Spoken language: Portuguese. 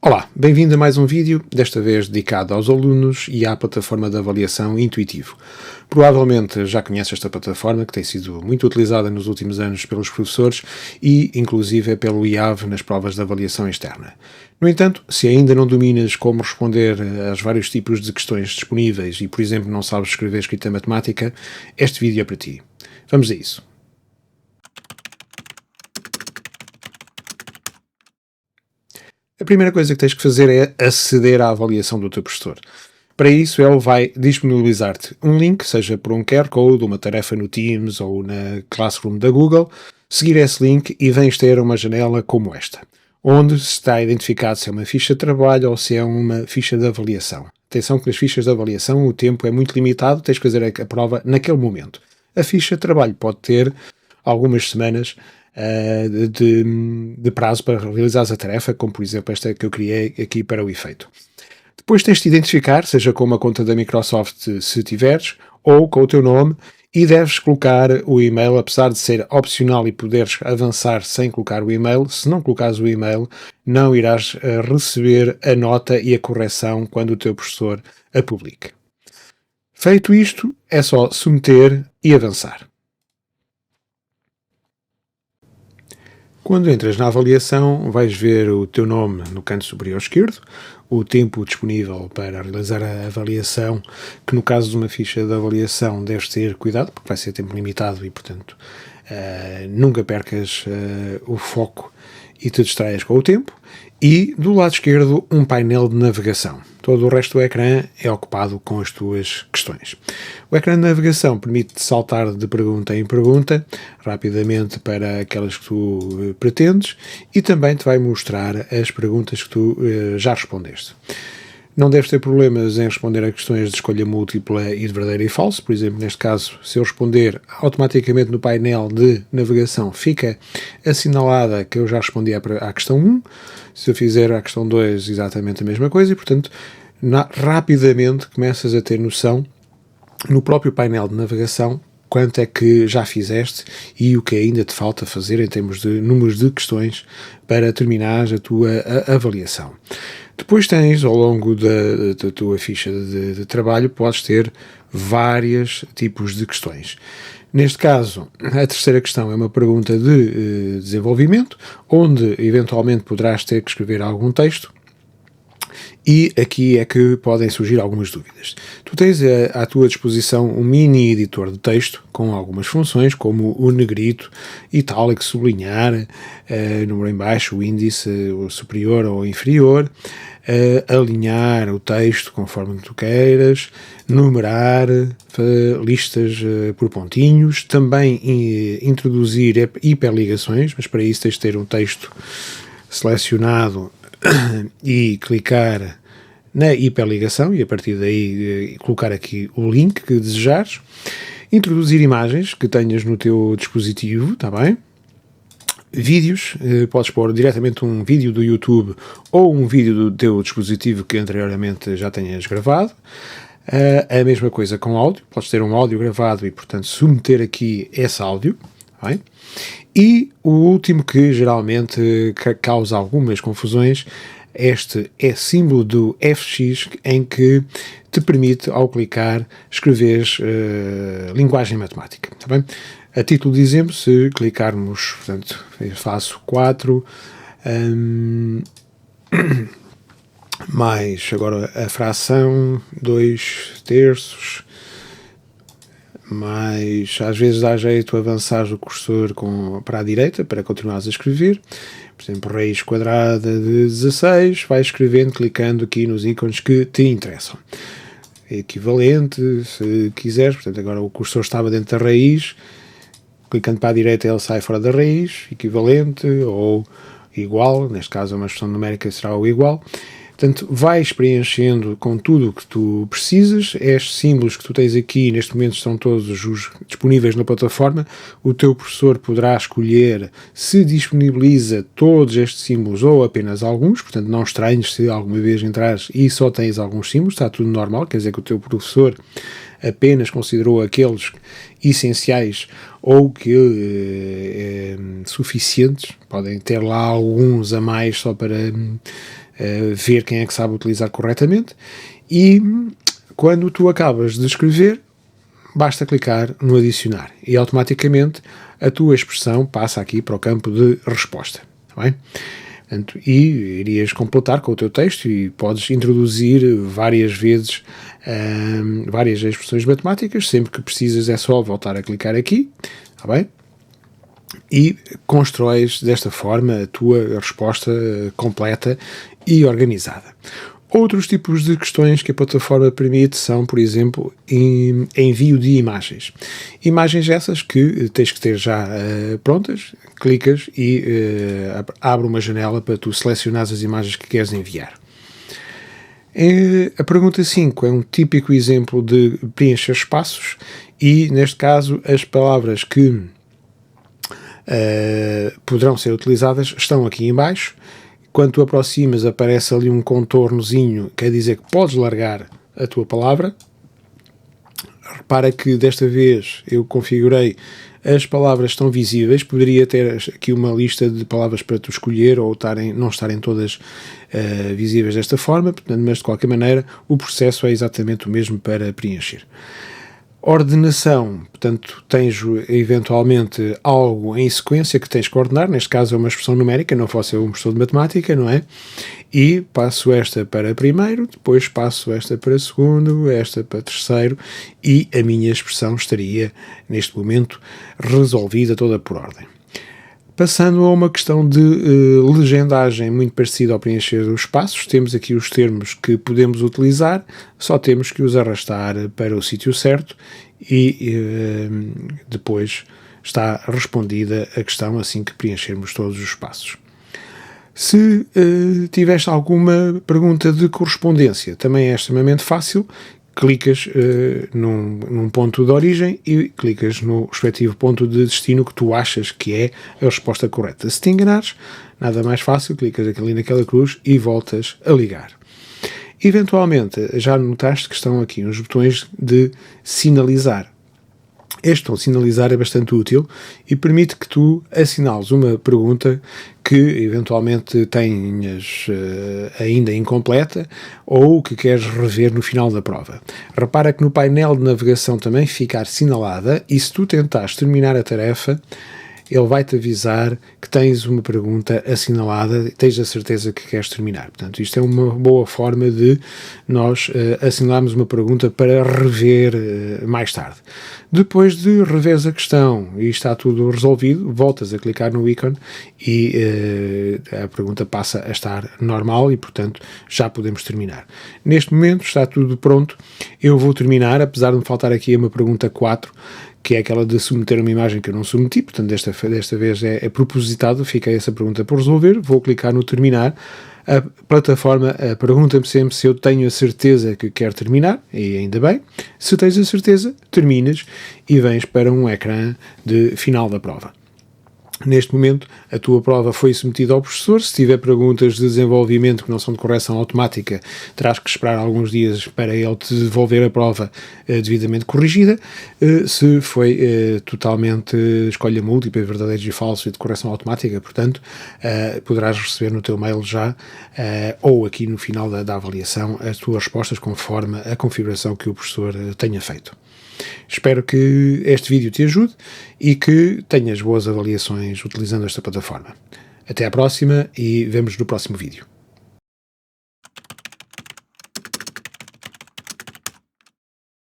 Olá, bem-vindo a mais um vídeo, desta vez dedicado aos alunos e à plataforma de avaliação Intuitivo. Provavelmente já conhece esta plataforma, que tem sido muito utilizada nos últimos anos pelos professores e, inclusive, pelo IAV nas provas de avaliação externa. No entanto, se ainda não dominas como responder aos vários tipos de questões disponíveis e, por exemplo, não sabes escrever escrita matemática, este vídeo é para ti. Vamos a isso. A primeira coisa que tens que fazer é aceder à avaliação do teu professor. Para isso, ele vai disponibilizar-te um link, seja por um QR Code, uma tarefa no Teams ou na Classroom da Google. Seguir esse link e vens ter uma janela como esta, onde está identificado se é uma ficha de trabalho ou se é uma ficha de avaliação. Atenção que nas fichas de avaliação o tempo é muito limitado, tens que fazer a prova naquele momento. A ficha de trabalho pode ter algumas semanas de prazo para realizares a tarefa, como por exemplo esta que eu criei aqui para o efeito. Depois tens de identificar, seja com uma conta da Microsoft se tiveres, ou com o teu nome, e deves colocar o e-mail, apesar de ser opcional e poderes avançar sem colocar o e-mail. Se não colocares o e-mail, não irás receber a nota e a correção quando o teu professor a publique. Feito isto, é só submeter e avançar. Quando entras na avaliação, vais ver o teu nome no canto superior esquerdo, o tempo disponível para realizar a avaliação, que no caso de uma ficha de avaliação deves ter cuidado, porque vai ser tempo limitado e, portanto, nunca percas o foco e te distraias com o tempo. E do lado esquerdo, um painel de navegação. Todo o resto do ecrã é ocupado com as tuas questões. O ecrã de navegação permite-te saltar de pergunta em pergunta, rapidamente para aquelas que tu pretendes, e também te vai mostrar as perguntas que tu já respondeste. Não deves ter problemas em responder a questões de escolha múltipla e de verdadeiro e falso. Por exemplo, neste caso, se eu responder automaticamente no painel de navegação, fica assinalada que eu já respondi à questão 1. Se eu fizer a questão 2, exatamente a mesma coisa. E, portanto, rapidamente começas a ter noção, no próprio painel de navegação, quanto é que já fizeste e o que ainda te falta fazer em termos de números de questões para terminar a tua avaliação. Depois tens, ao longo da tua ficha de trabalho, podes ter vários tipos de questões. Neste caso, a terceira questão é uma pergunta de desenvolvimento, onde eventualmente poderás ter que escrever algum texto. E aqui é que podem surgir algumas dúvidas. Tu tens à tua disposição um mini editor de texto com algumas funções, como o negrito, itálico, sublinhar, número em baixo, o índice o superior ou inferior, alinhar o texto conforme tu queiras, numerar, listas por pontinhos, também introduzir hiperligações, mas para isso tens de ter um texto selecionado e clicar na hiperligação e a partir daí colocar aqui o link que desejares, introduzir imagens que tenhas no teu dispositivo, está bem? Vídeos, podes pôr diretamente um vídeo do YouTube ou um vídeo do teu dispositivo que anteriormente já tenhas gravado. A mesma coisa com áudio, podes ter um áudio gravado e, portanto, submeter aqui esse áudio, tá bem? E o último que geralmente causa algumas confusões, este é símbolo do FX, em que te permite, ao clicar, escrever linguagem matemática. Tá bem? A título de exemplo, se clicarmos, portanto, eu faço 4, mais agora a fração, 2 terços, mas às vezes dá jeito avançar o cursor para a direita para continuares a escrever. Por exemplo, raiz quadrada de 16, vais escrevendo, clicando aqui nos ícones que te interessam. Equivalente, se quiseres, portanto agora o cursor estava dentro da raiz, clicando para a direita ele sai fora da raiz, equivalente ou igual, neste caso é uma expressão numérica, será o igual. Portanto, vais preenchendo com tudo o que tu precisas. Estes símbolos que tu tens aqui, neste momento, estão todos disponíveis na plataforma. O teu professor poderá escolher se disponibiliza todos estes símbolos ou apenas alguns. Portanto, não estranhes se alguma vez entrares e só tens alguns símbolos. Está tudo normal, quer dizer que o teu professor apenas considerou aqueles essenciais ou que suficientes. Podem ter lá alguns a mais só para ver quem é que sabe utilizar corretamente, e quando tu acabas de escrever, basta clicar no adicionar e automaticamente a tua expressão passa aqui para o campo de resposta. Tá bem? Portanto, e irias completar com o teu texto e podes introduzir várias vezes várias expressões matemáticas. Sempre que precisas é só voltar a clicar aqui, tá bem? E constróis desta forma a tua resposta completa e organizada. Outros tipos de questões que a plataforma permite são, por exemplo, envio de imagens. Imagens essas que tens que ter já prontas, clicas e abre uma janela para tu selecionares as imagens que queres enviar. A pergunta 5 é um típico exemplo de preencher espaços e, neste caso, as palavras que poderão ser utilizadas estão aqui em baixo. Quando tu aproximas, aparece ali um contornozinho, quer dizer que podes largar a tua palavra. Repara que desta vez eu configurei as palavras estão visíveis, poderia ter aqui uma lista de palavras para tu escolher ou não estarem todas visíveis desta forma, portanto, mas de qualquer maneira o processo é exatamente o mesmo para preencher. Ordenação, portanto, tens eventualmente algo em sequência que tens que ordenar, neste caso é uma expressão numérica, não fosse um professor de matemática, não é? E passo esta para primeiro, depois passo esta para segundo, esta para terceiro e a minha expressão estaria, neste momento, resolvida toda por ordem. Passando a uma questão de legendagem muito parecida ao preencher os espaços, temos aqui os termos que podemos utilizar, só temos que os arrastar para o sítio certo e depois está respondida a questão assim que preenchermos todos os espaços. Se tiveste alguma pergunta de correspondência, também é extremamente fácil. Clicas num ponto de origem e clicas no respectivo ponto de destino que tu achas que é a resposta correta. Se te enganares, nada mais fácil, clicas ali naquela cruz e voltas a ligar. Eventualmente, já notaste que estão aqui uns botões de sinalizar. Este botão sinalizar é bastante útil e permite que tu assinales uma pergunta que eventualmente tenhas ainda incompleta ou que queres rever no final da prova. Repara que no painel de navegação também fica assinalada e se tu tentares terminar a tarefa, ele vai-te avisar que tens uma pergunta assinalada e tens a certeza que queres terminar. Portanto, isto é uma boa forma de nós assinalarmos uma pergunta para rever mais tarde. Depois de reveres a questão e está tudo resolvido, voltas a clicar no ícone e a pergunta passa a estar normal e, portanto, já podemos terminar. Neste momento está tudo pronto. Eu vou terminar, apesar de me faltar aqui uma pergunta 4, que é aquela de submeter uma imagem que eu não submeti, portanto desta vez é propositado, fica essa pergunta por resolver, vou clicar no terminar, a plataforma pergunta-me sempre se eu tenho a certeza que quero terminar, e ainda bem, se tens a certeza, terminas e vens para um ecrã de final da prova. Neste momento, a tua prova foi submetida ao professor. Se tiver perguntas de desenvolvimento que não são de correção automática, terás que esperar alguns dias para ele te devolver a prova devidamente corrigida. Se foi totalmente escolha múltipla, verdadeiros e falsos e de correção automática, portanto, poderás receber no teu mail já, ou aqui no final da avaliação, as tuas respostas conforme a configuração que o professor tenha feito. Espero que este vídeo te ajude e que tenhas boas avaliações utilizando esta plataforma. Até à próxima e vemos no próximo vídeo.